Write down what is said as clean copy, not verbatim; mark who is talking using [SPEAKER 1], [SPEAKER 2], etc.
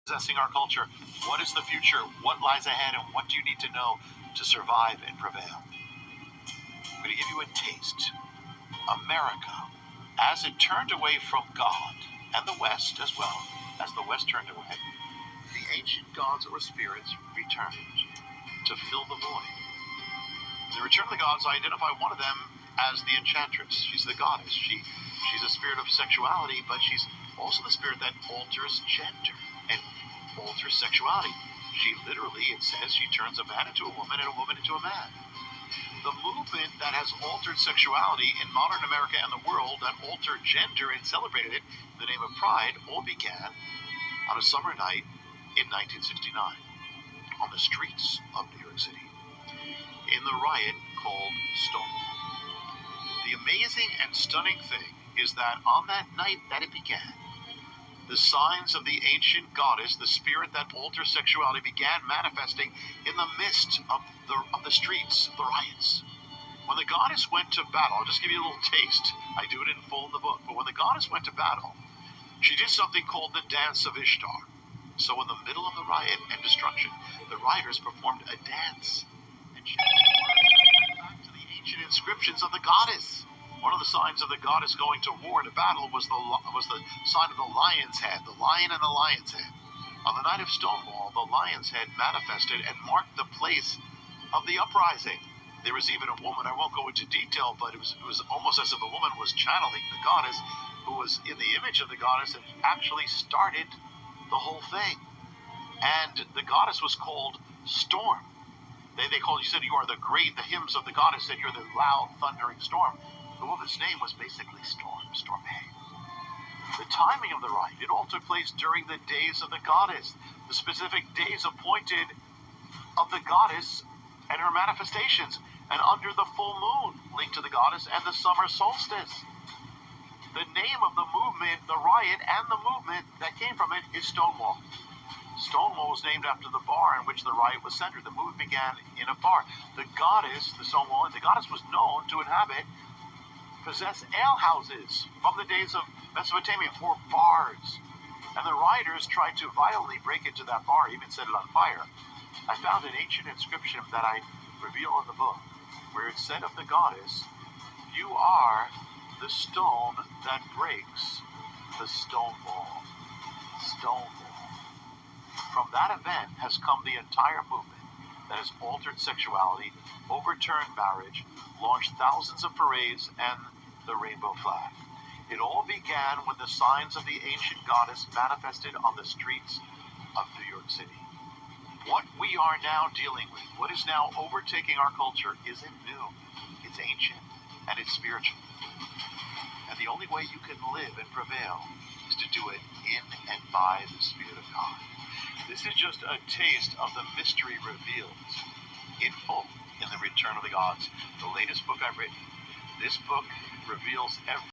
[SPEAKER 1] Possessing our culture. What is the future? What lies ahead? And what do you need to know to survive and prevail? I'm going to give you a taste. America, as it turned away from God, and the West as well, as the West turned away, the ancient gods or spirits returned to fill the void. The return of the gods, I identify one of them as the enchantress. She's the goddess. She's a spirit of sexuality, but she's also the spirit that alters gender and alters sexuality. She literally, it says, she turns a man into a woman and a woman into a man. The movement that has altered sexuality in modern America and the world, that altered gender and celebrated it in the name of pride, all began on a summer night in 1969 on the streets of New York City in the riot called Stonewall. The amazing and stunning thing is that on that night that it began, the signs of the ancient goddess, the spirit that alters sexuality, began manifesting in the midst of the streets, the riots. When the goddess went to battle, I'll just give you a little taste. I do it in full in the book. But when the goddess went to battle, she did something called the Dance of Ishtar. So in the middle of the riot and destruction, the rioters performed a dance. And she back to the ancient inscriptions of the goddess. One of the signs of the goddess going to war, to battle, was the sign of the lion's head, the lion and the lion's head. On the night of Stonewall, the lion's head manifested and marked the place of the uprising. There was even a woman, I won't go into detail, but it was almost as if a woman was channeling the goddess, who was in the image of the goddess and actually started the whole thing. And the goddess was called Storm. They called, you said, you are the great, the hymns of the goddess said you're the loud, thundering storm. The woman's name was basically Storm Hay. The timing of the rite, it all took place during the days of the goddess, the specific days appointed of the goddess and her manifestations, and under the full moon linked to the goddess and the summer solstice. The name of the movement, the riot, and the movement that came from it is Stonewall. Stonewall was named after the bar in which the riot was centered. The movement began in a bar. The goddess, the Stonewall, the goddess was known to inhabit, possess alehouses from the days of Mesopotamia, or bars. And the rioters tried to violently break into that bar, even set it on fire. I found an ancient inscription that I reveal in the book, where it said of the goddess, "You are the stone that breaks the stone wall." Stonewall. From that event has come the entire movement that has altered sexuality, overturned marriage, launched thousands of parades, and the rainbow flag. It all began when the signs of the ancient goddess manifested on the streets of New York City. What we are now dealing with, what is now overtaking our culture, isn't new. It's ancient and it's spiritual. And the only way you can live and prevail is to do it in and by the Spirit of God. This is just a taste of the mystery revealed in full in The Return of the Gods, the latest book I've written. This book reveals everything.